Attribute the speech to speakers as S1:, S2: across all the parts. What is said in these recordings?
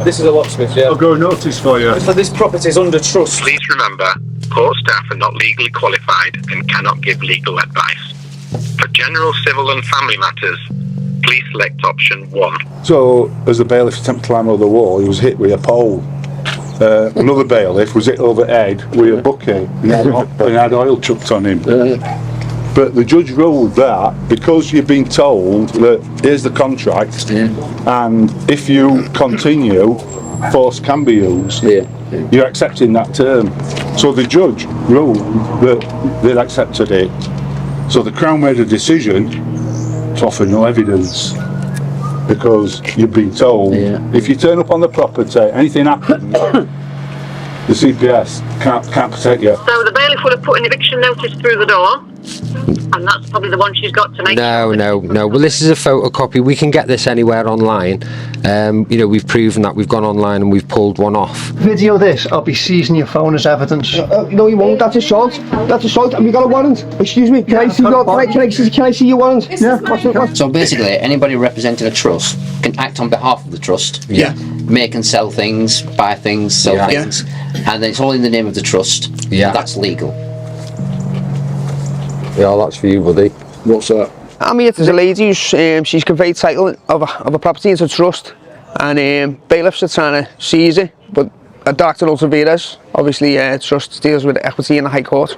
S1: This is a locksmith, yeah.
S2: I'll go notice for you.
S1: So this property is under trust.
S3: Please remember, court staff are not legally qualified and cannot give legal advice. For general civil and family matters, please select option 1.
S2: So, as the bailiff attempted to climb over the wall, he was hit with a pole. Another bailiff was hit over the head with a bucket and had oil chucked on him. But the judge ruled that because you've been told that here's the contract, and if you continue, force can be used, you're accepting that term. So the judge ruled that they'd accepted it. So the Crown made a decision to offer no evidence because you've been told if you turn up on the property, anything happens, the CPS can't protect you.
S4: So the bailiff would have put an eviction notice through the door, and that's probably the one she's got to make.
S5: No. Well, this is a photocopy. We can get this anywhere online. You know, we've proven that. We've gone online and we've pulled one off.
S6: Video this. I'll be seizing your phone as evidence.
S7: No, you won't. That's assault. That's assault. Have you got a warrant? Excuse me. Can I see your? Can I see your warrant? Yeah. What's
S8: So basically, anybody representing a trust can act on behalf of the trust. Make and sell things, buy things, sell things, and then it's all in the name of the trust. That's legal.
S5: Yeah, that's for you, buddy.
S2: What's that?
S7: I'm here. There's a lady who's she's conveyed title of a property into trust, and bailiffs are trying to seize it, but Dr. Ultraviras, obviously, trust deals with equity in the High Court.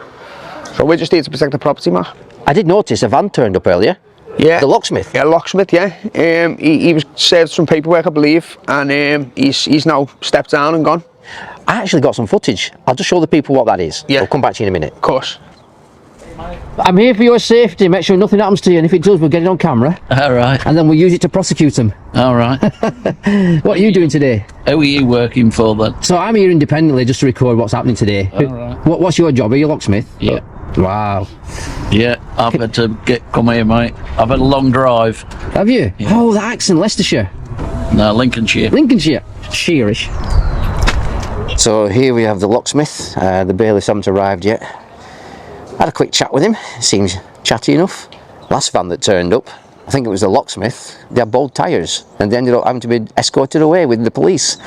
S7: So we're just here to protect the property, Matt.
S8: I did notice a van turned up earlier.
S7: Yeah.
S8: The locksmith.
S7: Yeah, locksmith. Yeah. He was served some paperwork, I believe, and he's now stepped down and gone.
S8: I actually got some footage. I'll just show the people what that is.
S7: Yeah.
S8: I'll come back to you in a minute.
S7: Of course.
S9: I'm here for your safety, make sure nothing happens to you, and if it does, we'll get it on camera.
S10: All right.
S9: And then we'll use it to prosecute them.
S10: All right.
S9: What are you doing today?
S10: Who are you working for then?
S9: So I'm here independently just to record what's happening today.
S10: All right.
S9: What's your job? Are you a locksmith?
S10: Yeah.
S9: Wow.
S10: Yeah, I've had to come here, mate. I've had a long drive.
S9: Have you?
S10: Yeah.
S9: Oh, the accent, Leicestershire.
S10: No, Lincolnshire.
S9: Lincolnshire. Sheerish.
S8: So here we have the locksmith. The bailiffs haven't arrived yet. Had a quick chat with him. Seems chatty enough. Last van that turned up, I think it was the locksmith. They had bald tyres, and they ended up having to be escorted away with the police.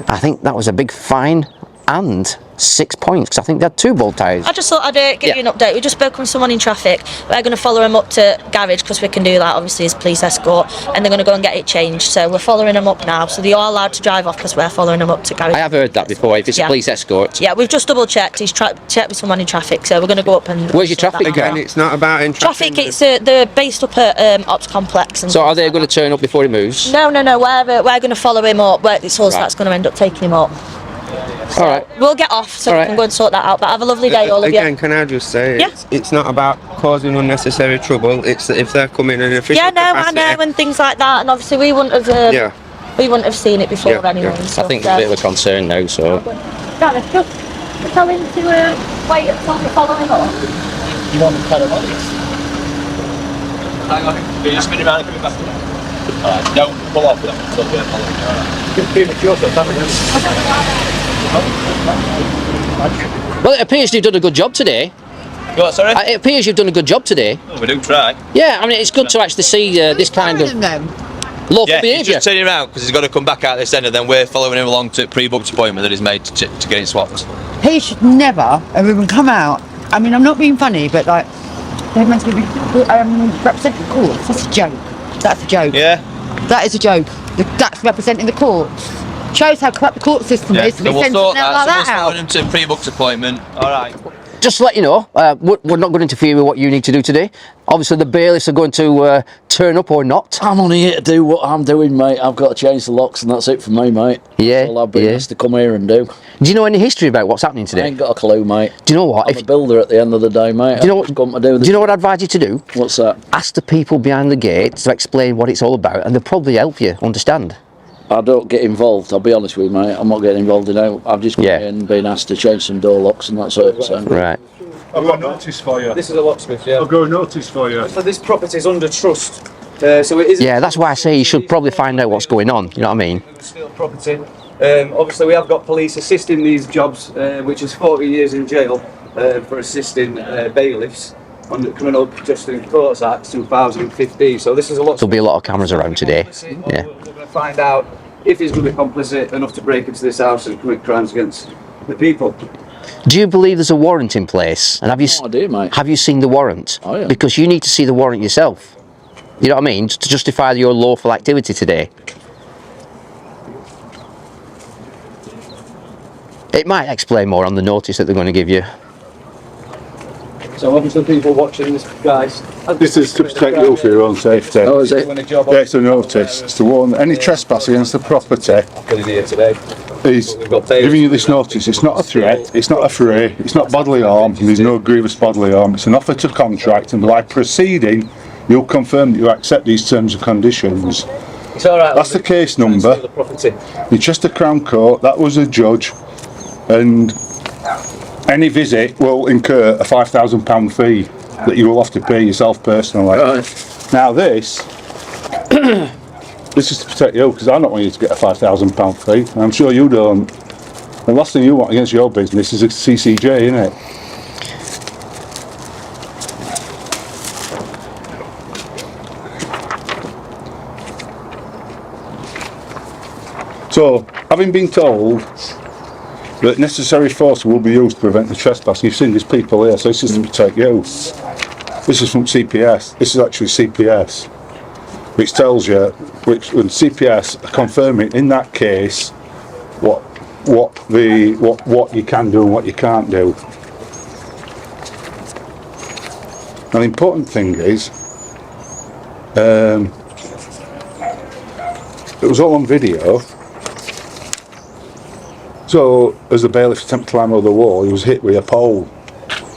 S8: I think that was a big fine and 6 points, because I think they had 2 bald tyres.
S11: I just thought I'd give you an update. We just spoke with someone in traffic. We're going to follow him up to garage because we can do that, obviously, as police escort, and they're going to go and get it changed. So we're following them up now. So they are allowed to drive off because we're following them up to garage.
S8: I have heard that before, if it's a police escort.
S11: Yeah, we've just double checked. He's checked with someone in traffic, so we're going to go up and...
S8: Where's your traffic?
S12: Again, it's not about in
S11: traffic. It's they're based up at Ops Complex. And
S8: so are they going to turn up before he moves?
S11: No. We're going to follow him up. It's us that's going to end up taking him up. So
S8: all right.
S11: We'll get off so we can go and sort that out. But have a lovely day, all of you.
S12: Again, can I just say, it's not about causing unnecessary trouble. It's that if they're coming in an official capacity.
S11: I know, and things like that. And obviously we wouldn't have seen it before anyway. So,
S8: I think there's a bit of a concern now, so...
S11: Gareth, just tell him to wait until we follow him up.
S1: You want the paramedics? Hang on, you're just spinning around and coming back. Alright, don't pull off with them until we're following you, alright? It's premature, so
S8: Well, it appears you've done a good job today.
S1: What, sorry?
S8: It appears you've done a good job today.
S1: We do try.
S8: Yeah, I mean, it's good to actually see this kind of lawful behaviour.
S1: He's just turning around because he's got to come back out this end, and then we're following him along to a pre-booked appointment that he's made to get it swapped.
S13: He should never have even come out. I mean, I'm not being funny, but like, they're meant to be representing the courts. That's a joke. That's a joke.
S1: Yeah.
S13: That is a joke. That's representing the courts. Shows how corrupt the court system is.
S1: So we'll sort that.
S13: Like
S1: Someone's following him to a pre-booked appointment. All right.
S8: Just to let you know, we're not going to interfere with what you need to do today. Obviously, the bailiffs are going to turn up or not.
S10: I'm only here to do what I'm doing, mate. I've got to change the locks, and that's it for me, mate.
S8: Yeah.
S10: All I've been asked to come here and do.
S8: Do you know any history about what's happening today?
S10: I ain't got a clue, mate.
S8: Do you know what?
S10: I'm a builder at the end of the day, mate.
S8: Do you know what? Do you know what I'd advise you to do?
S10: What's that?
S8: Ask the people behind the gate to explain what it's all about, and they'll probably help you understand.
S10: I don't get involved, I'll be honest with you, mate. I'm not getting involved in it. I've just come in and been asked to change some door locks, and that's it. So.
S8: Right.
S2: I've got notice for you.
S1: This is a locksmith, yeah.
S2: I'll go notice for you.
S1: So this property is under trust. So it is.
S8: Yeah, that's why I say you should probably find out what's going on. You know what I mean?
S1: Property. Obviously, we have got police assisting these jobs, which is 40 years in jail for assisting bailiffs on the Criminal Justice Courts Act 2015. So this is a lot.
S8: There'll be a lot of cameras around today. Yeah.
S1: We're going to find out if he's going to be complicit enough to break into this house and commit crimes against the people.
S8: Do you believe there's a warrant in place? And have you
S10: mate.
S8: have you seen the warrant?
S10: Oh, yeah.
S8: Because you need to see the warrant yourself. You know what I mean? To justify your lawful activity today. It might explain more on the notice that they're going to give you.
S1: So obviously people watching this, guys.
S2: This is to protect you for your own safety.
S10: Oh, is it?
S2: Yeah, it's a notice. It's to warn any trespass against the property.
S1: Been here today.
S2: He's giving you this notice. It's not a threat, it's not a fray, it's not bodily harm, and there's no grievous bodily harm. It's an offer to contract, and by proceeding, you'll confirm that you accept these terms and conditions.
S1: It's all right.
S2: That's the case number. The Chester Crown Court, that was a judge, and any visit will incur a £5,000 fee that you will have to pay yourself personally.
S10: Right.
S2: Now this is to protect you, because I don't want you to get a £5,000 fee, and I'm sure you don't. The last thing you want against your business is a CCJ, isn't it? So, having been told that necessary force will be used to prevent the trespass, you've seen these people here, so this is to protect you. This is from CPS. This is actually CPS, which tells you, which when CPS are confirming in that case what you can do and what you can't do. And the important thing is, it was all on video. So, as the bailiff attempted to climb over the wall, he was hit with a pole.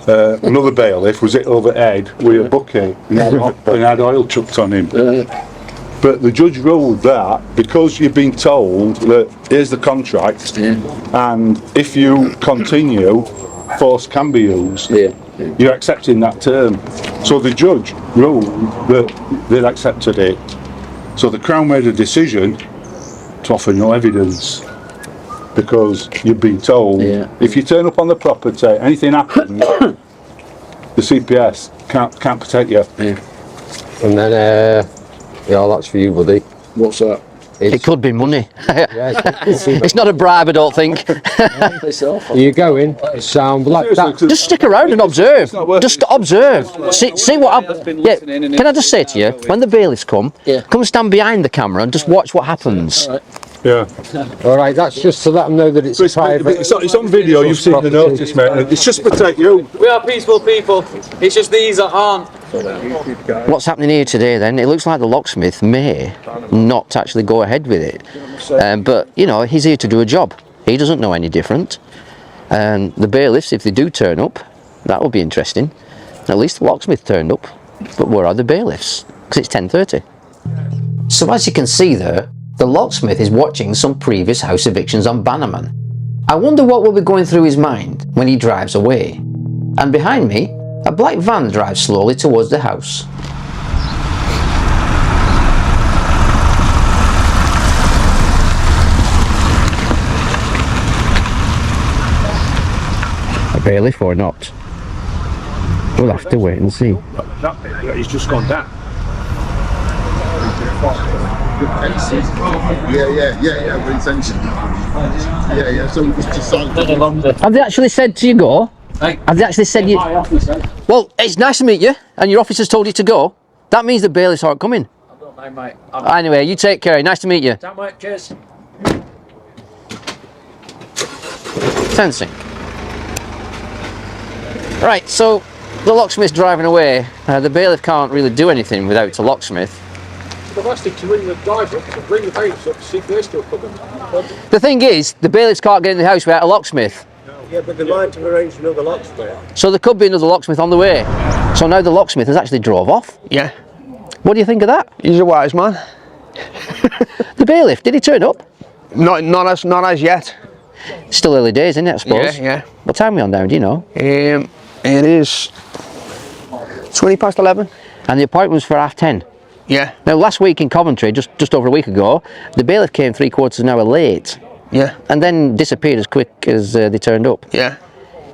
S2: Another bailiff was hit over the head with a bucket and had oil chucked on him. But the judge ruled that because you've been told that here's the contract, and if you continue, force can be used. You're accepting that term. So the judge ruled that they'd accepted it. So the Crown made a decision to offer no evidence, because you've been told if you turn up on the property, anything happens, the CPS can't protect you.
S5: And then, yeah, that's for you, buddy.
S10: What's that?
S8: It could be money. It's not a bribe, I don't think.
S5: Are you going? Sound like that?
S8: Just stick around and observe. Just observe. See what happens. Yeah. Can I just say to you, when the bailiffs come and stand behind the camera and just watch what happens.
S2: Yeah.
S5: All right, that's just to let them know that it's private.
S2: It's on video, you've seen the notice, mate. It's just to protect you.
S1: We are peaceful people. It's just these that aren't.
S8: What's happening here today then? It looks like the locksmith may not actually go ahead with it. But, you know, he's here to do a job. He doesn't know any different. And the bailiffs, if they do turn up, that will be interesting. At least the locksmith turned up. But where are the bailiffs? Because it's 10:30. So as you can see there, the locksmith is watching some previous house evictions on Bannerman. I wonder what will be going through his mind when he drives away. And behind me, a black van drives slowly towards the house. A bailiff or not? We'll have to wait and see.
S2: He's just gone down.
S14: Yeah, with intention. Yeah, so it was decided.
S8: Have they actually said to you go? Have they actually said you... Well, it's nice to meet you, and your officer's told you to go. That means the bailiffs aren't coming.
S10: I don't know, mate.
S8: Anyway, you take care. Nice to meet you.
S10: Damn right, cheers.
S8: Fencing. Right, so the locksmith's driving away. The bailiff can't really do anything without a locksmith.
S15: I've asked him to ring the guys up, to bring the bailiffs up to see if they're still coming.
S8: The thing is, the bailiffs can't get in the house without a locksmith.
S15: Yeah, but they might have arranged another locksmith.
S8: So there could be another locksmith on the way. So now the locksmith has actually drove off.
S7: Yeah.
S8: What do you think of that?
S7: He's a wise man.
S8: The bailiff, did he turn up?
S7: Not as yet.
S8: Still early days, isn't it, I suppose?
S7: Yeah.
S8: What time are we on down, do you know?
S7: It is 11:20.
S8: And the appointment was for 10:30?
S7: Yeah.
S8: Now last week in Coventry, just over a week ago, the bailiff came 3/4 of an hour late.
S7: Yeah.
S8: And then disappeared as quick as they turned up.
S7: Yeah.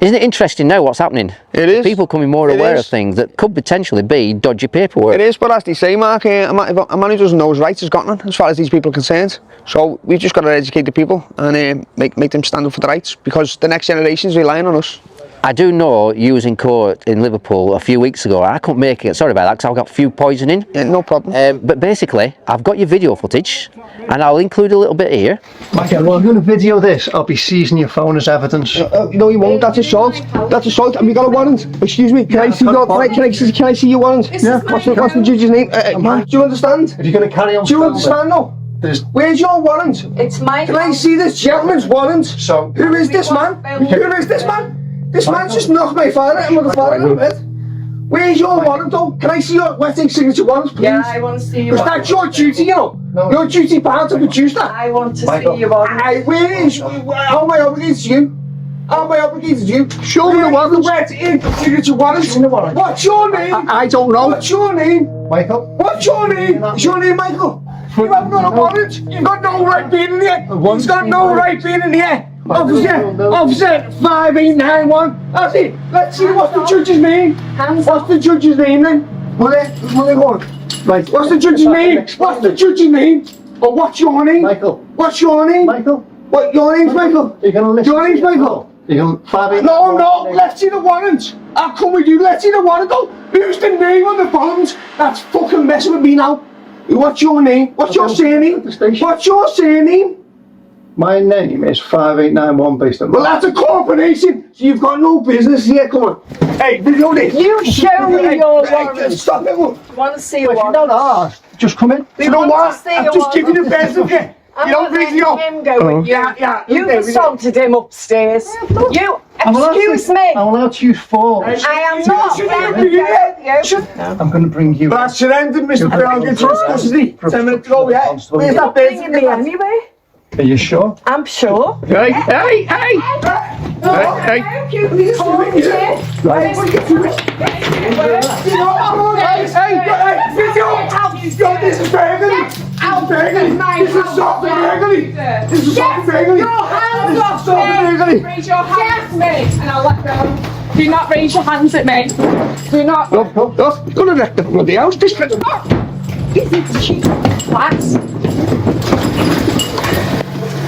S8: Isn't it interesting now what's happening?
S7: It is.
S8: People becoming more aware of things that could potentially be dodgy paperwork.
S7: It is, but as they say, Mark, a man who doesn't know his rights has got none, as far as these people are concerned. So we've just got to educate the people and make them stand up for the rights, because the next generation's relying on us.
S8: I do know you was in court in Liverpool a few weeks ago. I couldn't make it, sorry about that, because I got food poisoning.
S7: Yeah, no problem.
S8: But basically, I've got your video footage, and I'll include a little bit here.
S6: Okay, well, I'm going to video this. I'll be seizing your phone as evidence.
S7: No, you won't. That's assault. That's assault. Have you got a warrant? Excuse me. Can I see your? Can I see your warrant?
S6: Yeah.
S7: What's the judge's name? Do you understand?
S6: If you're going to carry on,
S7: do you understand? No. Where's your warrant?
S13: It's my.
S7: Can I see this gentleman's warrant? So who is this man? Who is this man? This man's just knocked my father and my father in the bed. Where's your warrant, though? Can I see your wetting signature warrant, please?
S13: Yeah, I want to see your
S7: warrant. That's your duty, you know. No. Your duty bound to produce that.
S13: I want to see your warrant.
S7: Where is? How am I obligated to you? How am I obligated to you? Show me the warrant. Wetting signature warrant. What's your name?
S6: I don't know.
S7: What's your name?
S6: Michael.
S7: What's your name? Is your name Michael? You haven't got a warrant. You've got no right being in here. He's got no right being in here. Officer 5891. That's it. Let's see what's the judge's name. What's the judge's name then? Will they go on? Right. What's the judge's name? What's the judge's name? Or what's your name?
S6: Michael.
S7: What's your name?
S6: Michael.
S7: What? Your name's Michael.
S6: You're going to listen.
S7: Your name's Michael.
S6: You're going to
S7: No. Let's see the warrant. I'll come with you. Let's see the warrant. Though. Who's the name on the bottoms? That's fucking messing with me now. What's your name? What's your surname? What's your surname?
S6: My name is 5891 based on.
S7: Well, that's a corporation, so you've got no business here. Come on. Hey, video this.
S13: You show me your warrant.
S7: Stop it.
S13: You want to see your warrant?
S6: Don't ask. Just come in.
S7: You know what? I'm just giving you the best of you. You don't video.
S13: Him go with you.
S7: Yeah.
S13: You assaulted him upstairs. You. Excuse me.
S6: I'm allowed to use force.
S13: I am not.
S6: I'm going to bring you.
S7: That's surrendered, Mr. Brown. Get to custody. 10 minutes ago, yeah. Where's that
S13: bringing me anyway?
S6: Are you sure?
S13: I'm sure.
S7: Hey! This is burglary! This is soft burglary! This is soft burglary!
S16: Your hands off me! Raise your hands at me and I'll let go. Do not raise your hands at me. Do not.
S7: No. Gonna wreck the bloody house. This is
S16: cheap. Lads.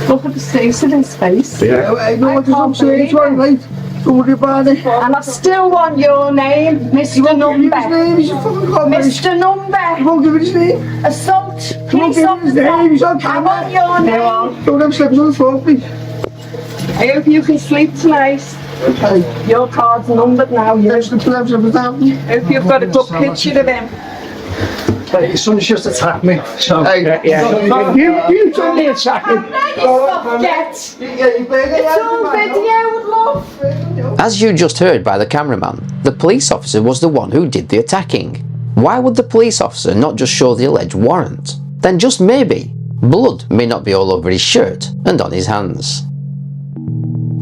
S16: Look at the face in his face.
S7: Yeah. I know what I'm saying. It's all right. Don't worry about it.
S13: And I still want your name, Mr. Number. Mr. Number.
S7: You won't give it his name?
S13: Assault.
S7: You won't give it his name. He's on camera.
S13: I want your name.
S7: Don't have slippers on the floor, please.
S13: I hope you can sleep tonight.
S7: Okay.
S13: Your card's numbered now.
S7: Hope
S13: you've got a good picture of him.
S6: Your son's just attacked me. So
S7: you told me attack him.
S13: It's on video, love.
S8: As you just heard by the cameraman, the police officer was the one who did the attacking. Why would the police officer not just show the alleged warrant? Then just maybe, blood may not be all over his shirt and on his hands.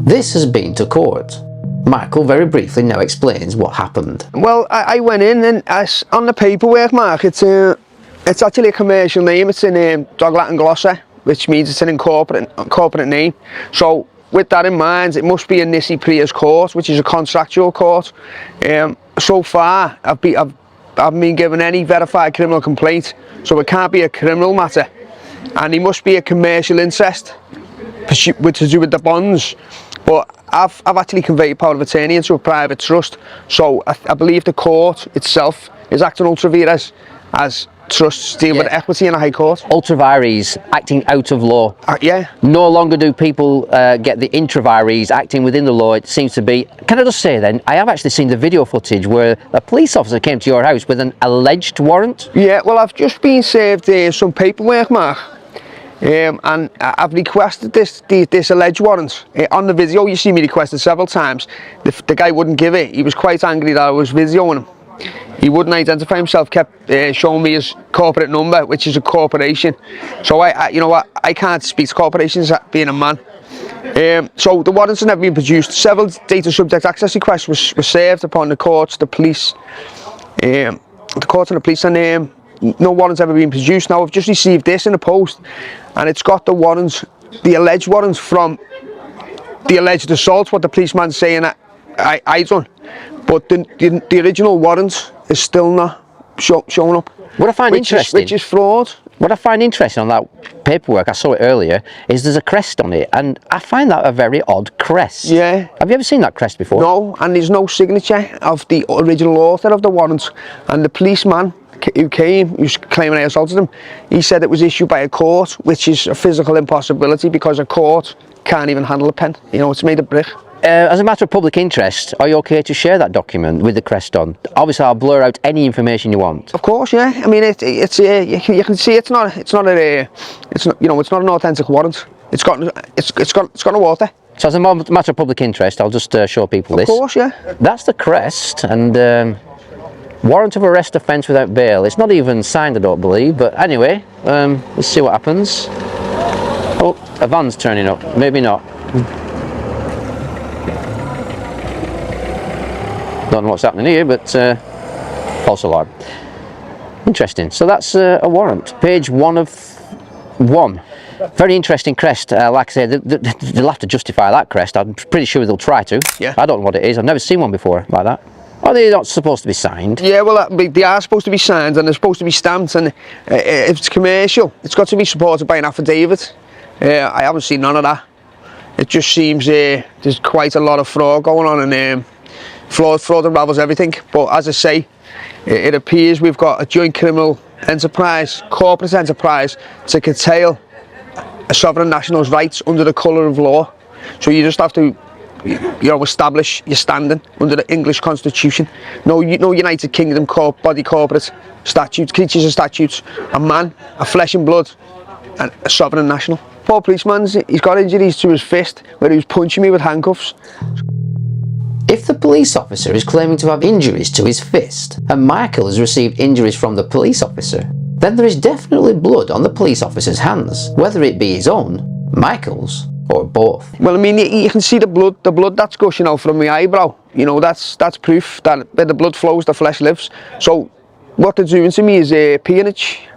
S8: This has been to court. Michael very briefly now explains what happened.
S7: Well, I went in and on the paperwork, Mark, it's actually a commercial name. It's in Dog Latin Glossa, which means it's an incorporate name. So with that in mind, it must be a Nisi Prius court, which is a contractual court. So far, I've been given any verified criminal complaint, so it can't be a criminal matter, and it must be a commercial interest to do with the bonds. But I've actually conveyed power of attorney into a private trust, so I believe the court itself is acting ultra vires as trusts deal with equity in a high court.
S8: Ultra vires acting out of law.
S7: Yeah.
S8: No longer do people get the intra vires acting within the law. It seems to be. Can I just say then, I have actually seen the video footage where a police officer came to your house with an alleged warrant.
S7: Yeah, well, I've just been served some paperwork, Mark. And I've requested this alleged warrant. On the video, you see me requested several times. The guy wouldn't give it. He was quite angry that I was videoing him. He wouldn't identify himself, kept showing me his corporate number, which is a corporation. So you know what, I can't speak to corporations being a man. So the warrants have never been produced. Several data subject access requests were served upon the courts, the police, and no warrants ever been produced. Now I've just received this in the post, and it's got the warrants, the alleged warrants from the alleged assault. What the policeman's saying that I done. But the original warrant is still not showing up.
S8: What I find interesting,
S7: which is fraud.
S8: What I find interesting on that paperwork, I saw it earlier, is there's a crest on it, and I find that a very odd crest.
S7: Yeah.
S8: Have you ever seen that crest before?
S7: No, and there's no signature of the original author of the warrant. And the policeman who's claiming I assaulted him, he said it was issued by a court, which is a physical impossibility because a court can't even handle a pen. You know, it's made of brick.
S8: As a matter of public interest, are you okay to share that document with the crest on? Obviously, I'll blur out any information you want.
S7: Of course, yeah. I mean, it's you can see it's not an authentic warrant. It's got no author.
S8: So as a matter of public interest, I'll just show people this.
S7: Of course, yeah.
S8: That's the crest, and warrant of arrest offence without bail. It's not even signed, I don't believe. But anyway, let's see what happens. Oh, a van's turning up. Maybe not. Don't know what's happening here, but false alarm. Interesting. So that's a warrant. Page 1 of 1. Very interesting crest. Like I said, they'll have to justify that crest. I'm pretty sure they'll try to.
S7: Yeah.
S8: I don't know what it is. I've never seen one before like that. Are they not supposed to be signed?
S7: Yeah, well, they are supposed to be signed and they're supposed to be stamped. And if it's commercial, it's got to be supported by an affidavit. I haven't seen none of that. It just seems there's quite a lot of fraud going on, and fraud unravels everything. But as I say, it appears we've got a joint criminal enterprise, corporate enterprise, to curtail a sovereign national's rights under the colour of law. So you just have to, establish your standing under the English Constitution. No United Kingdom body corporate statutes, creatures and statutes. A man, a flesh and blood, and a sovereign national. Poor policeman, he's got injuries to his fist where he was punching me with handcuffs.
S8: If the police officer is claiming to have injuries to his fist, and Michael has received injuries from the police officer, then there is definitely blood on the police officer's hands, whether it be his own, Michael's, or both.
S7: Well, I mean, you can see the blood that's gushing out from my eyebrow. You know, that's proof that where the blood flows, the flesh lives. So what they're doing to me is peonage.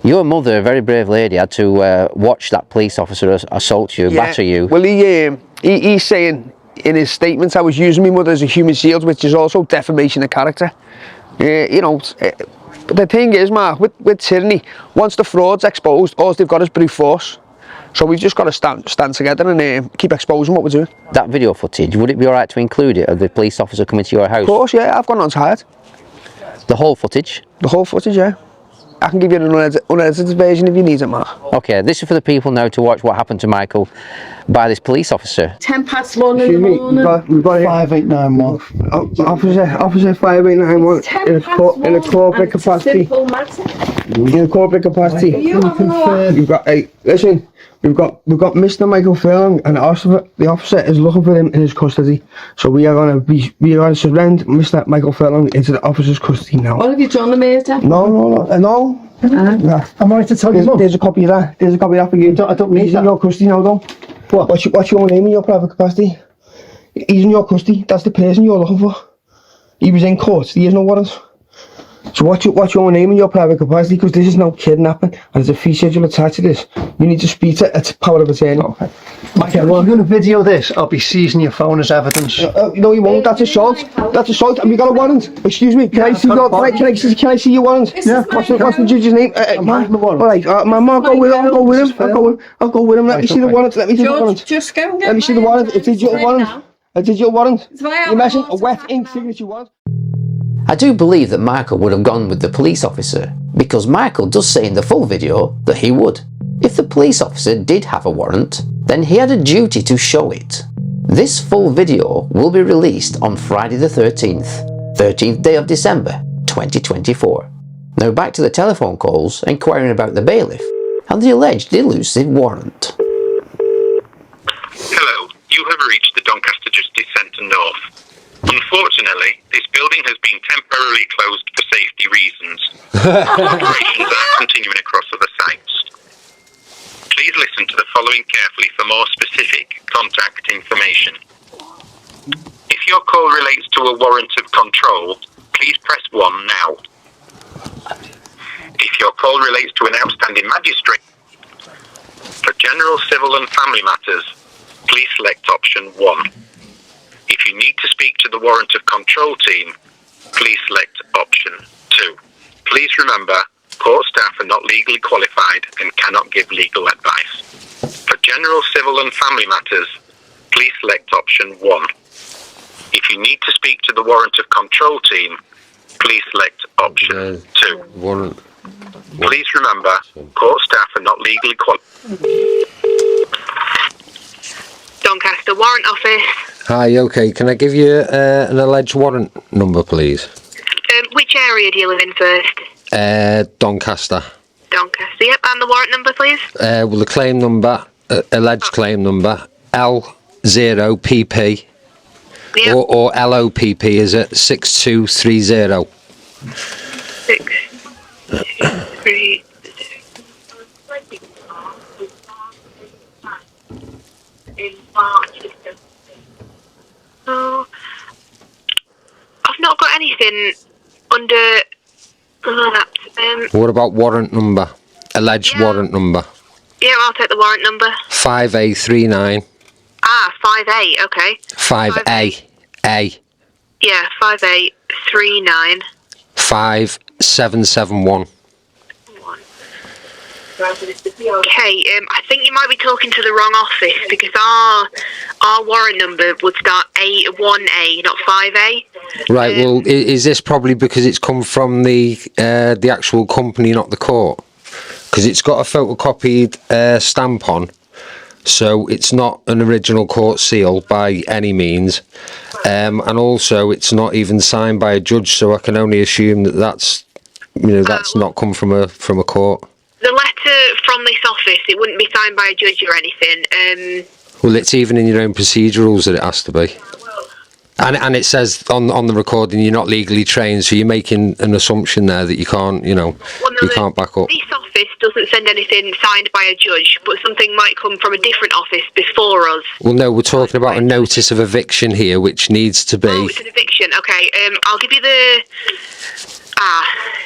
S8: Your mother, a very brave lady, had to watch that police officer assault you, batter you.
S7: Well, he's saying in his statement I was using my mother as a human shield, which is also defamation of character. But the thing is, Mark, with tyranny, once the fraud's exposed, all they've got is brute force. So we've just got to stand together and keep exposing what we're doing.
S8: That video footage, would it be alright to include it, of the police officer coming to your house?
S7: Of course, yeah, I've gone on tired.
S8: The whole footage?
S7: The whole footage, yeah. I can give you an unedited version if you need it, Mark.
S8: Okay, this is for the people now to watch what happened to Michael by this police officer.
S16: 1:10 in the morning.
S7: We've got
S6: 5891.
S7: Officer 5891 in a corporate capacity. In a corporate capacity. We've got listen. We've got Mr. Michael Furlong, and the officer is looking for him in his custody. So we are going to surrender Mr. Michael Furlong into the officer's custody now.
S16: What have you done, Amazing?
S7: No.
S6: Am I to tell you, Mum?
S7: There's a copy of that. There's a copy of that for you.
S6: I don't need
S7: He's
S6: that.
S7: in your custody now, though. What's your name in your private capacity? He's in your custody. That's the person you're looking for. He was in court. He has no warrant. So what's your name in your private capacity? Because this is no kidnapping, and there's a fee schedule attached to this. You need to speak to a power of attorney.
S6: Okay. Michael, well, if you're going to video this, I'll be seizing your phone as evidence.
S7: No, you won't. That's assault. That's assault. Have you got a warrant? Excuse me. Can I see your warrant?
S6: Yeah.
S7: What's the judge's name? All right, Mum, I'll go with him. I'll go with him. Let me see the warrant. Let me see the warrant.
S16: Just go and get
S7: Let me see the warrant. A digital warrant. A digital warrant.
S16: You
S7: imagine a wet ink signature warrant.
S8: I do believe that Michael would have gone with the police officer, because Michael does say in the full video that he would. If the police officer did have a warrant, then he had a duty to show it. This full video will be released on Friday the 13th day of December 2024. Now back to the telephone calls inquiring about the bailiff and the alleged elusive warrant.
S3: Hello, you have reached the Doncaster Justice Centre North. Unfortunately, this building has been temporarily closed for safety reasons. Operations are continuing across other sites. Please listen to the following carefully for more specific contact information. If your call relates to a warrant of control, please press 1 now. If your call relates to an outstanding magistrate, for general civil and family matters, please select option 1. If you need to speak to the warrant of control team, please select option 2. Please remember, court staff are not legally qualified and cannot give legal advice. For general civil and family matters, please select option 1. If you need to speak to the warrant of control team, please select option 2.
S5: Warrant.
S3: Please remember, court staff are not legally qualified.
S4: Doncaster Warrant Office.
S5: Hi, okay, can I give you an alleged warrant number, please?
S4: Which area do you live in first?
S5: Doncaster.
S4: Doncaster, yep. And the warrant number, please?
S5: Well, the claim number, alleged claim number, L0PP,
S4: Yep.
S5: or LOPP, is it? 6230.
S4: 623. Oh, I've not got anything under that.
S5: What about warrant number? Alleged warrant number.
S4: Yeah, I'll take the warrant number.
S5: 5A39.
S4: 5A, okay.
S5: 5A. A.
S4: Yeah, 5839.
S5: 5771.
S4: Okay, I think you might be talking to the wrong office because our warrant number would start 1A, not 5A.
S5: Right. Well, is this probably because it's come from the actual company, not the court? Because it's got a photocopied stamp on, so it's not an original court seal by any means, and also it's not even signed by a judge. So I can only assume that that's not come from a court.
S4: The letter from this office, it wouldn't be signed by a judge or anything.
S5: Well, it's even in your own procedurals that it has to be. And it says on the recording you're not legally trained, so you're making an assumption there that you can't, you can't back up.
S4: This office doesn't send anything signed by a judge, but something might come from a different office before us.
S5: Well, no, we're talking about a notice of eviction here, which needs to be...
S4: Oh, it's an eviction. Okay, I'll give you the...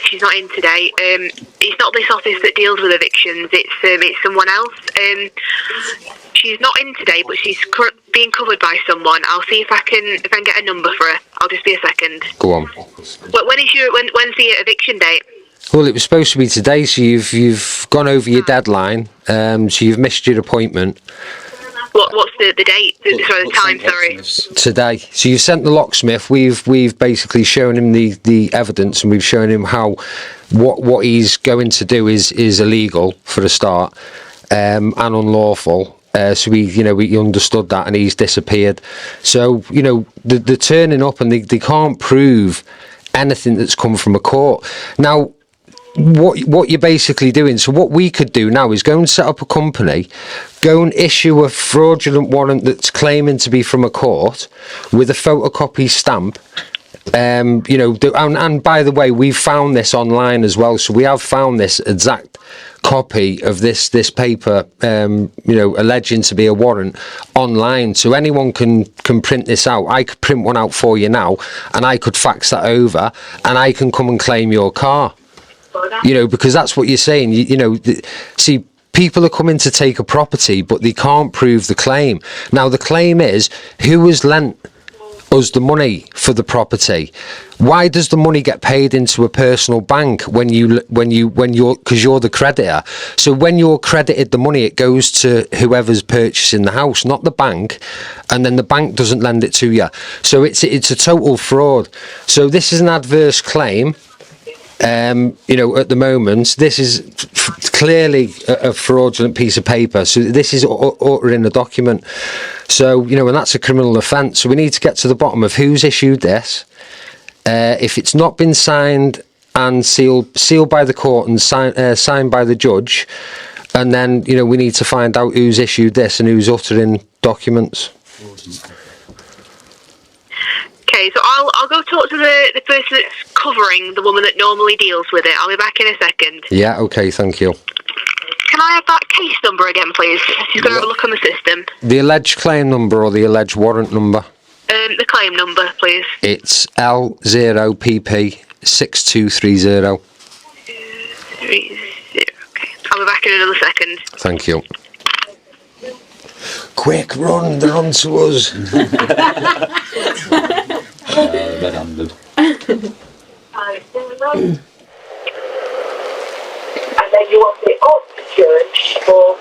S4: she's not in today. It's not this office that deals with evictions. It's someone else. She's not in today, but she's being covered by someone. I'll see if I can get a number for her. I'll just be a second.
S5: Go on.
S4: When's the eviction date?
S5: Well, it was supposed to be today, so you've gone over your deadline. So you've missed your appointment.
S4: What's the date? Sorry, the time. Sorry.
S5: Today. So you've sent the locksmith. We've basically shown him the evidence, and we've shown him how what he's going to do is illegal for a start, and unlawful. So we understood that, and he's disappeared. So they're turning up, and they can't prove anything that's come from a court. Now, what you're basically doing, so what we could do now is go and set up a company, go and issue a fraudulent warrant that's claiming to be from a court with a photocopy stamp. And by the way, we've found this online as well, so we have found this exact copy of this paper, alleging to be a warrant online, so anyone can print this out. I could print one out for you now, and I could fax that over, and I can come and claim your car. Because that's what you're saying. See, people are coming to take a property, but they can't prove the claim. Now, the claim is, who has lent us the money for the property? Why does the money get paid into a personal bank because you're the creditor? So when you're credited the money, it goes to whoever's purchasing the house, not the bank, and then the bank doesn't lend it to you. So it's a total fraud. So this is an adverse claim. At the moment, this is clearly a fraudulent piece of paper. So this is uttering a document. So, and that's a criminal offence. So we need to get to the bottom of who's issued this. If it's not been signed and sealed by the court and signed by the judge, and then, we need to find out who's issued this and who's uttering documents.
S4: Okay, so I'll go talk to the person that's covering the woman that normally deals with it. I'll be back in a second.
S5: Yeah, okay, thank you.
S4: Can I have that case number again, please? She's going to have a look on the system.
S5: The alleged claim number or the alleged warrant number?
S4: The claim number, please.
S5: It's L0PP 6230.
S4: 30. Okay, I'll be back in another second.
S5: Thank you. Quick, run, they're on to us.
S17: Red-handed.
S4: And then you want the option for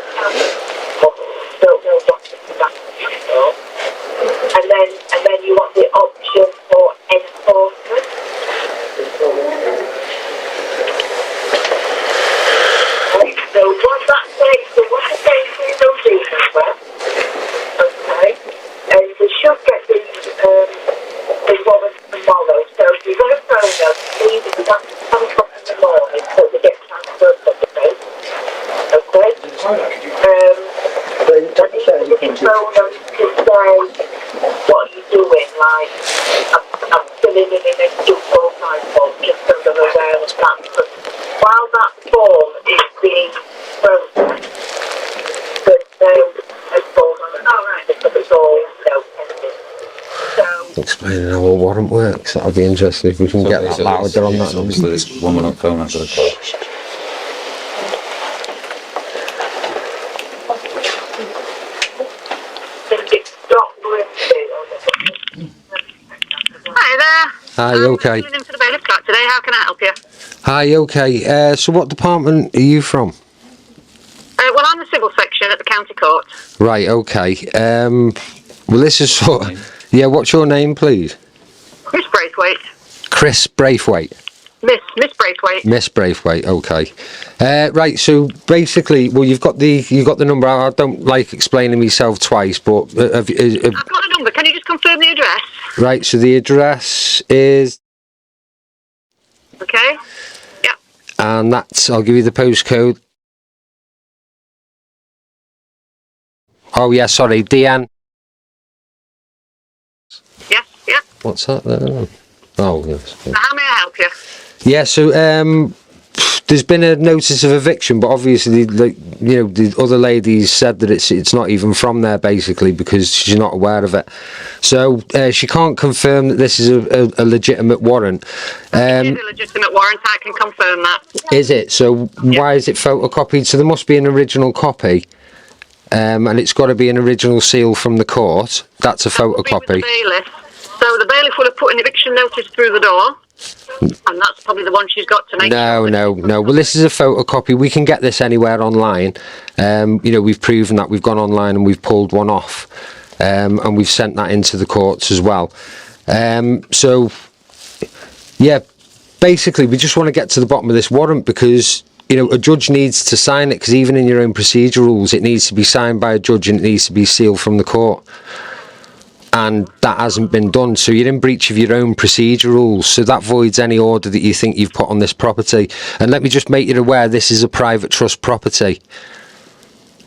S4: don't know what to do that. And then you want the option for enforcement. Right, so what that says, so what the says is those details were. Okay. And we should get the warrant tomorrow. So if you're going to phone us, please, if you have to come up in the morning so we get transferred for the day. Okay? And you can phone us to say what you're doing, like, I'm filling in a full-time form, just so they're aware of that. Because while that form is being processed, there's no form on it. Alright, because it's all pending. So,
S5: Explaining how a warrant works. That'll be interesting if we can get that louder on that.
S17: Obviously, this woman on phone after the call.
S4: hi there.
S5: Hi, okay.
S4: I'm in for the bailiff flat today. How can I help you?
S5: Hi, okay. So what department are you from?
S4: Well, I'm the civil section at the county court.
S5: Right, okay. Well, this is sort of... Yeah, what's your name, please?
S4: Miss Braithwaite.
S5: Chris Braithwaite.
S4: Miss Braithwaite.
S5: Miss Braithwaite, okay. Right, so basically, well, you've got the number. I don't like explaining myself twice, but...
S4: I've got the number. Can you just confirm the address?
S5: Right, so the address is...
S4: Okay. Yep.
S5: And that's... I'll give you the postcode. Oh, yeah, sorry, DN.
S4: Yes, yep.
S5: What's that there? Oh, yes.
S4: So how may I help you?
S5: Yeah, so there's been a notice of eviction, but obviously, the other lady said that it's not even from there, basically, because she's not aware of it. So she can't confirm that this is a legitimate warrant.
S4: It is a legitimate warrant. I can confirm that.
S5: Is it? So why is it photocopied? So there must be an original copy. And it's got to be an original seal from the court. That's a photocopy.
S4: The bailiff. So the bailiff will have put an eviction notice through the door, and that's probably the one she's got to make.
S5: No. Well, this is a photocopy. We can get this anywhere online. We've proven that. We've gone online and we've pulled one off, and we've sent that into the courts as well. So, yeah, basically, we just want to get to the bottom of this warrant because. A judge needs to sign it because even in your own procedure rules, it needs to be signed by a judge and it needs to be sealed from the court. And that hasn't been done. So you're in breach of your own procedure rules. So that voids any order that you think you've put on this property. And let me just make you aware, this is a private trust property.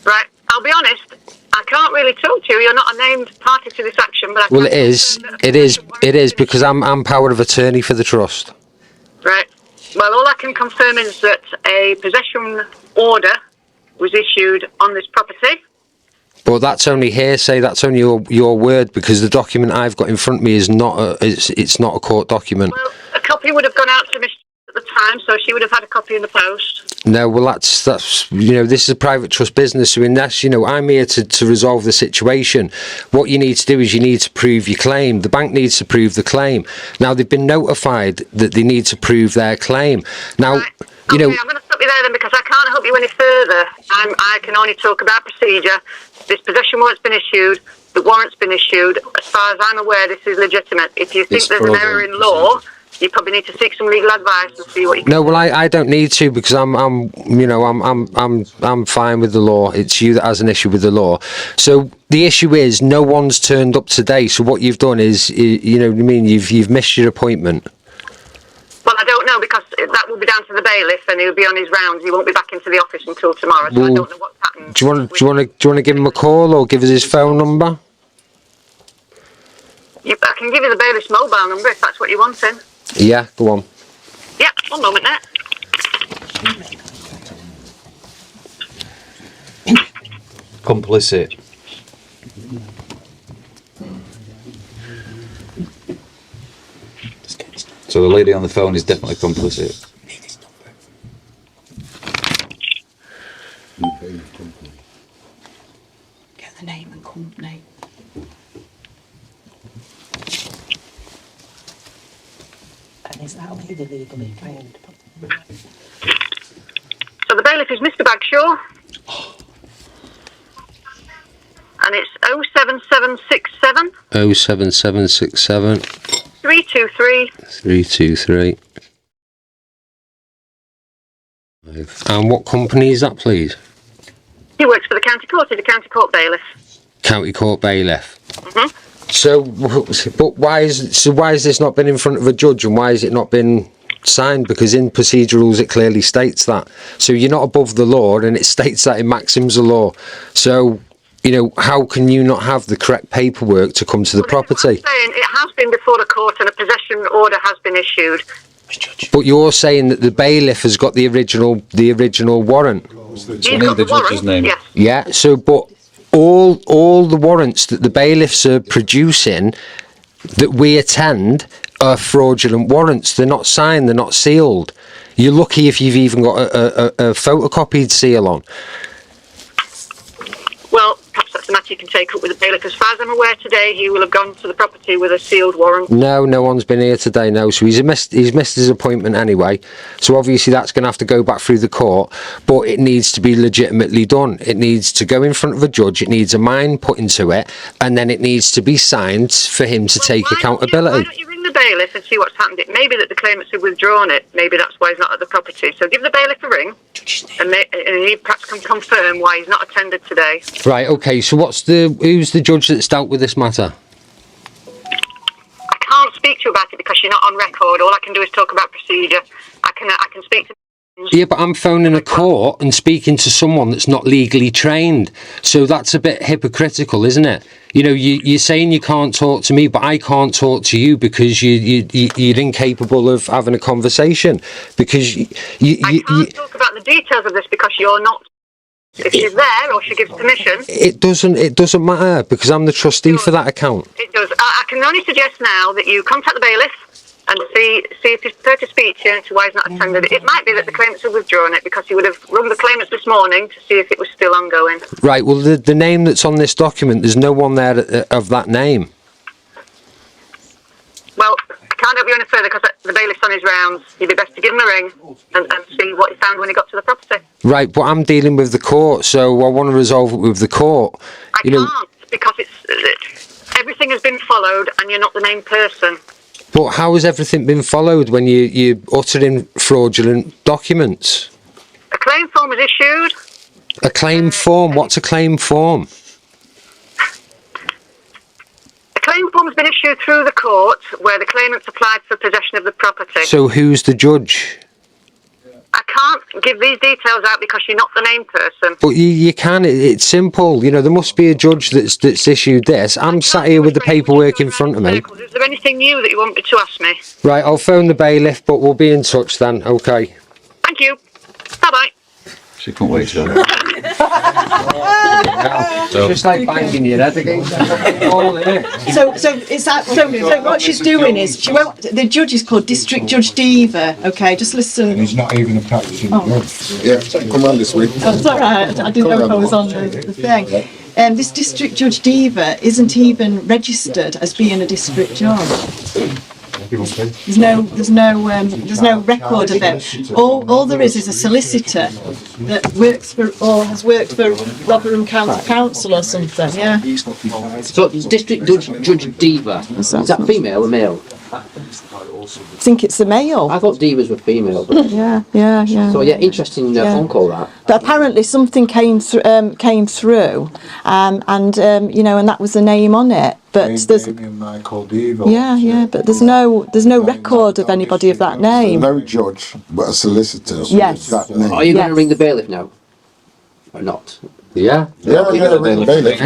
S4: Right. I'll be honest. I can't really talk to you. You're not a named party to this action, but
S5: Well, it is because I'm power of attorney for the trust.
S4: Right. Well, all I can confirm is that a possession order was issued on this property.
S5: But that's only hearsay. That's only your word because the document I've got in front of me is not it's not a court document.
S4: Well, a copy would have gone out to Miss at the time, so she would have had a copy in the post.
S5: No, well, that's this is a private trust business. So unless I'm here to resolve the situation, what you need to do is you need to prove your claim. The bank needs to prove the claim. Now they've been notified that they need to prove their claim. Now,
S4: right. Okay, I'm going to stop you there then because I can't help you any further. I can only talk about procedure. This possession warrant's been issued. The warrant's been issued. As far as I'm aware, this is legitimate. If you think there's an error in law, you probably need to seek some legal advice and see what you can.
S5: No, well, I don't need to because I'm fine with the law. It's you that has an issue with the law. So the issue is no one's turned up today. So what you've done is, you've missed your appointment.
S4: Well, I don't know because that will be down to the bailiff, and he'll be on his rounds. He won't be back into the office until tomorrow. So I don't know what's happened.
S5: Do you want to give him a call or give us his phone number?
S4: I can give you the bailiff's mobile number if that's what you want, then.
S5: Yeah, go on.
S4: Yeah, 1 moment there.
S17: Complicit. So the lady on the phone is definitely complicit.
S13: the name and company. And is that only the legally trained?
S4: So the bailiff is Mr. Bagshaw. And it's 07767
S5: 07767
S4: 323
S5: 323. And what company is that, please?
S4: He works for the county court. He's a county court bailiff.
S5: County Court Bailiff.
S4: Mhm.
S5: So, but why has this not been in front of a judge, and why has it not been signed? Because in procedure rules it clearly states that. So you're not above the law, and it states that in maxims of law. So, you know, how can you not have the correct paperwork to come to the property?
S4: Saying it has been before the court and a possession order has been issued.
S5: But you're saying that the bailiff has got the original warrant.
S4: He's got the warrant, yes.
S5: Yeah. So, but all the warrants that the bailiffs are producing that we attend are fraudulent warrants. They're not signed. They're not sealed. You're lucky if you've even got a photocopied seal on.
S4: Well, perhaps that's a matter you can take up with the bailiff. As far as I'm aware today, he will have gone to the property with a sealed warrant.
S5: No one's been here today. No, so he's missed his appointment anyway. So obviously that's going to have to go back through the court. But it needs to be legitimately done. It needs to go in front of a judge. It needs a mine put into it, and then it needs to be signed for him to take accountability.
S4: Why don't you ring the bailiff and see what's happened? It may be that the claimants have withdrawn it. Maybe that's why he's not at the property. So give the bailiff a ring, and he perhaps can confirm why he's not attended today.
S5: Right. Okay. So who's the judge that's dealt with this matter?
S4: I can't speak to you about it because you're not on record. All I can do is talk about procedure. I can speak to.
S5: Yeah, but I'm phoning a court and speaking to someone that's not legally trained. So that's a bit hypocritical, isn't it? You know, you're saying you can't talk to me, but I can't talk to you because you're incapable of having a conversation. Because I
S4: can't talk about the details of this because you're not. If she's there or she gives permission.
S5: It doesn't matter because I'm the trustee for that account.
S4: It does. I can only suggest now that you contact the bailiff and see if he's prepared to speak to you and to why he's not attended it. It might be that the claimants have withdrawn it because he would have rung the claimants this morning to see if it was still ongoing.
S5: Right, well, the name that's on this document, there's no one there of that name.
S4: Well, I can't help you any further because the bailiff's on his rounds. You'd be best to give him a ring and see what he found when he got to the property.
S5: Right, but I'm dealing with the court, so I want to resolve it with the court.
S4: I can't because everything has been followed and you're not the named person.
S5: But how has everything been followed when you're uttering fraudulent documents?
S4: A claim form was issued.
S5: A claim form? What's a claim form?
S4: A claim form has been issued through the court where the claimants applied for possession of the property.
S5: So who's the judge?
S4: I can't give these details out because you're not the named person.
S5: But you can. It's simple. You know, there must be a judge that's issued this. I'm sat here with the paperwork in front of me.
S4: Is there anything new that you want me to ask me?
S5: Right, I'll phone the bailiff, but we'll be in touch then. Okay.
S4: Thank you. Bye-bye.
S17: She couldn't wait to.
S5: Just like banging your head against the wall, innit?
S13: So is that so what she's doing is she won't. The judge is called District Judge Diva. Okay, just listen.
S14: And he's not even a practicing judge. Yeah, come round this way.
S13: Oh, it's all right. I didn't know if I was on the thing. This District Judge Diva isn't even registered as being a district judge. There's no record of it. All there is a solicitor that works for or has worked for Rotherham County Council or something. Yeah.
S9: So it's District Judge Diva. Is that female or male?
S13: I think it's a male.
S9: I thought divas were female. But
S13: Yeah.
S9: So yeah, interesting phone call that.
S13: But apparently something came through, and that was the name on it. But there's
S14: Michael Devo.
S13: But there's no record of anybody of that name.
S14: No judge, but a solicitor.
S13: Yes.
S14: That name.
S9: Are you going to ring the bailiff now, or not?
S5: Yeah.
S14: Yeah, we're going to ring the bailiff.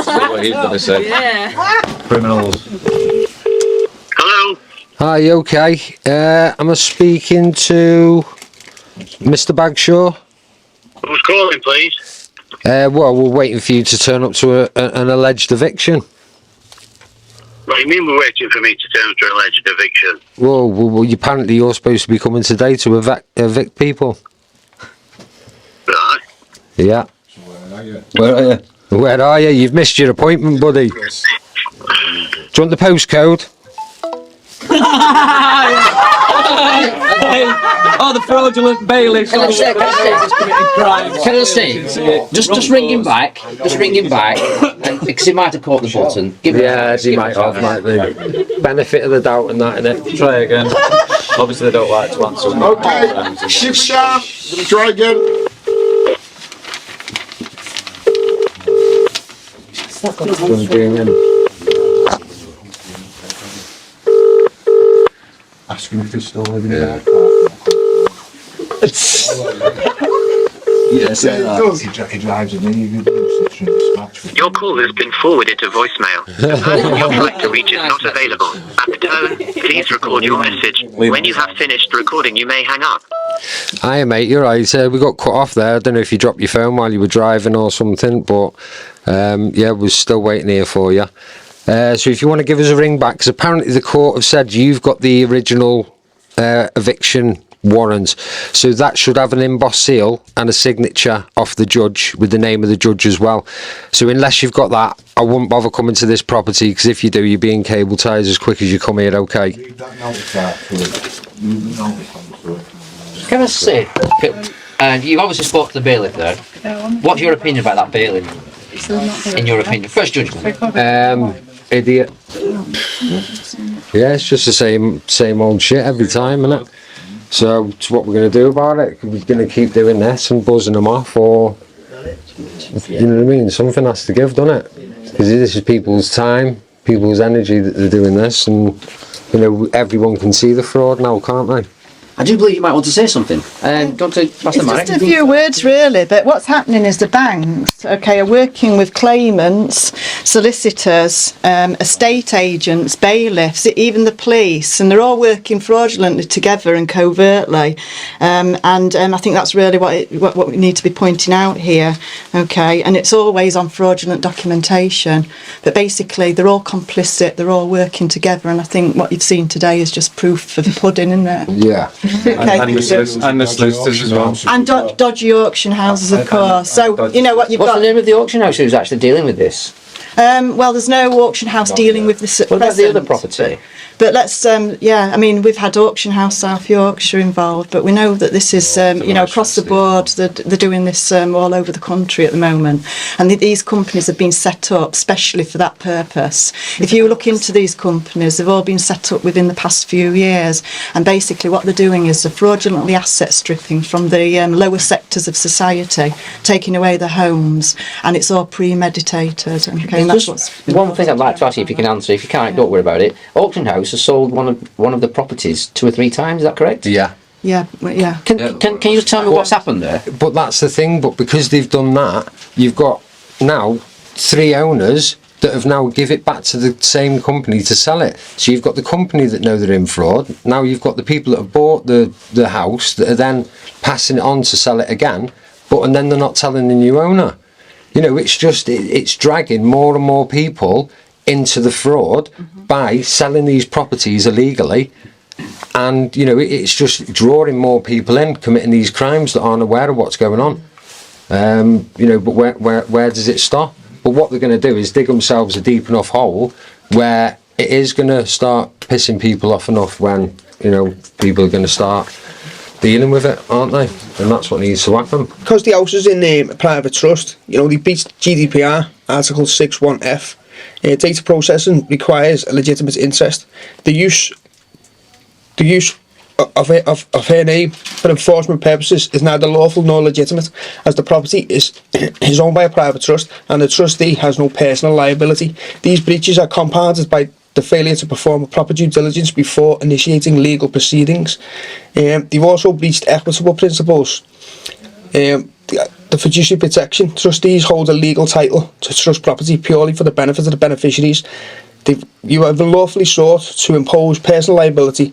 S17: What he's going to say.
S16: Yeah.
S17: Criminals.
S3: Hello.
S5: Hi, you okay? Am I speaking to Mr. Bagshaw?
S3: Who's calling, please?
S5: Well, we're waiting for you to turn up to an alleged eviction.
S3: What do you mean we're waiting for me to turn to an alleged eviction?
S5: Well, apparently you're supposed to be coming today to evict people.
S3: Right.
S5: Yeah.
S17: Where are you?
S5: Where are you? You've missed your appointment, buddy. Do you want the postcode?
S9: Oh, the fraudulent bailiffs.
S8: Can I say, just ring him back, and, because he might have caught the button.
S5: He might have, might be. Benefit of the doubt and that, innit?
S12: Try again. Obviously, they don't like to answer.
S14: Okay, shift down. Try again.
S2: Ask him if he's still living in that
S14: Yes, it does.
S2: He drives in any dispatch.
S3: Your call has been forwarded to voicemail. The person you're trying to reach is not available. At the tone, please record your message. When you have finished recording, you may hang up.
S5: Hiya, mate, you're right. We got cut off there. I don't know if you dropped your phone while you were driving or something, but yeah, we're still waiting here for you. So if you want to give us a ring back, because apparently the court have said you've got the original eviction warrant, so that should have an embossed seal and a signature off the judge with the name of the judge as well. So unless you've got that, I wouldn't bother coming to this property, because if you do, you'll be in cable ties as quick as you come here, okay?
S8: Can I say, and you've obviously spoke to the bailiff there. What's your opinion about that bailiff? In your opinion, first judgment.
S5: Idiot. Yeah, it's just the same old shit every time, isn't it? So it's what we're going to do about it. We're going to keep doing this and buzzing them off, or you know what I mean? Something has to give, doesn't it? Because this is people's time, people's energy that they're doing this, and you know everyone can see the fraud now, can't they?
S8: I do believe you might want to say something. Don't pass the mic.
S13: It's just a few words, really, but what's happening is the banks, okay, are working with claimants, solicitors, estate agents, bailiffs, even the police, and they're all working fraudulently together and covertly. I think that's really what we need to be pointing out here, okay, and it's always on fraudulent documentation, but basically they're all complicit, they're all working together, and I think what you've seen today is just proof of the pudding, isn't it?
S5: Yeah.
S13: Okay.
S12: And the solicitors as well.
S13: And dodgy auction houses, of course. So you know what you've got.
S8: What's the name of the auction house who's actually dealing with this?
S13: Well, there's no auction house dealing with this at
S8: What about
S13: present.
S8: the other property?
S13: But let's, I mean, we've had Auction House South Yorkshire involved, but we know that this is, across the board, they're doing this all over the country at the moment. And these companies have been set up specially for that purpose. If you look into these companies, they've all been set up within the past few years. And basically what they're doing is they're fraudulently asset stripping from the lower sectors of society, taking away their homes, and it's all premeditated. Okay, and that's what's
S8: one thing I'd like to ask you, if you can answer. If you can't, don't worry about it. Auction House has sold one of the properties 2 or 3 times. Is that correct?
S5: Yeah.
S13: Yeah.
S8: Can you just tell me what's happened there?
S5: But that's the thing. But because they've done that, you've got now 3 owners that have now give it back to the same company to sell it. So you've got the company that know they're in fraud. Now you've got the people that have bought the house that are then passing it on to sell it again. And then they're not telling the new owner. You know, it's dragging more and more people into the fraud by selling these properties illegally, and you know it's just drawing more people in, committing these crimes that aren't aware of what's going on. But where does it stop? But what they're going to do is dig themselves a deep enough hole where it is going to start pissing people off enough when people are going to start dealing with it, aren't they? And that's what needs to happen.
S7: Because the house is in a private trust, they beat GDPR Article 6(1)(f. Data processing requires a legitimate interest. The use of her name for enforcement purposes is neither lawful nor legitimate, as the property is owned by a private trust and the trustee has no personal liability. These breaches are compounded by the failure to perform a proper due diligence before initiating legal proceedings. They've also breached equitable principles. The fiduciary protection. Trustees hold a legal title to trust property purely for the benefit of the beneficiaries. You have unlawfully sought to impose personal liability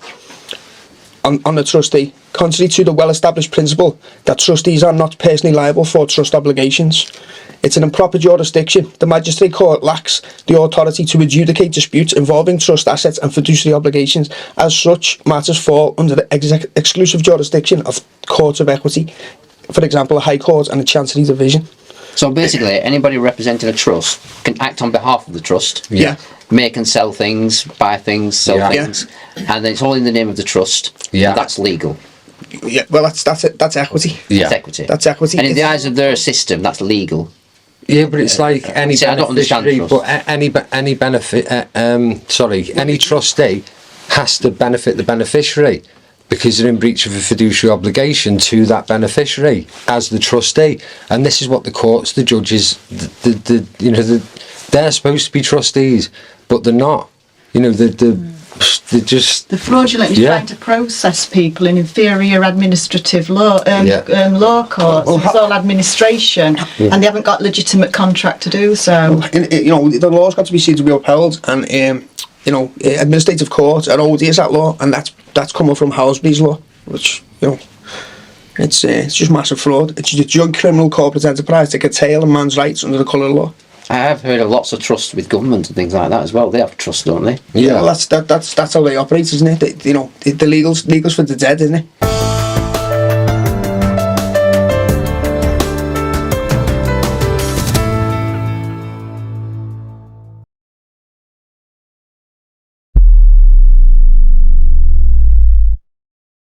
S7: on the trustee, contrary to the well-established principle that trustees are not personally liable for trust obligations. It's an improper jurisdiction. The magistrate court lacks the authority to adjudicate disputes involving trust assets and fiduciary obligations. As such, matters fall under the exclusive jurisdiction of courts of equity, for example, a High Court and a Chancery Division.
S8: So basically, anybody representing a trust can act on behalf of the trust.
S7: Yeah.
S8: Make and sell things, buy things, sell things, and it's all in the name of the trust.
S5: Yeah.
S8: That's legal.
S7: Yeah, well, that's it. That's equity.
S5: Yeah.
S8: That's equity.
S7: That's equity.
S8: And in the eyes of their system, that's legal.
S5: Yeah, but it's like any
S8: See, I don't understand
S5: beneficiary,
S8: trust.
S5: but any benefit, any trustee has to benefit the beneficiary because they're in breach of a fiduciary obligation to that beneficiary as the trustee. And this is what the courts, the judges, they're supposed to be trustees, but they're not. They're just...
S13: They're fraudulently trying to process people in inferior administrative law law courts. It's all administration, and they haven't got legitimate contract to do so.
S7: The law's got to be seen to be upheld, and administrative court and ODS that law, and that's coming from Housby's law, which it's just massive fraud. It's a joint criminal corporate enterprise to curtail a man's rights under the colour of law.
S8: I have heard of lots of trusts with government and things like that as well. They have trusts, don't they?
S7: Yeah, well, that's how they operate, isn't it? The legals for the dead, isn't it?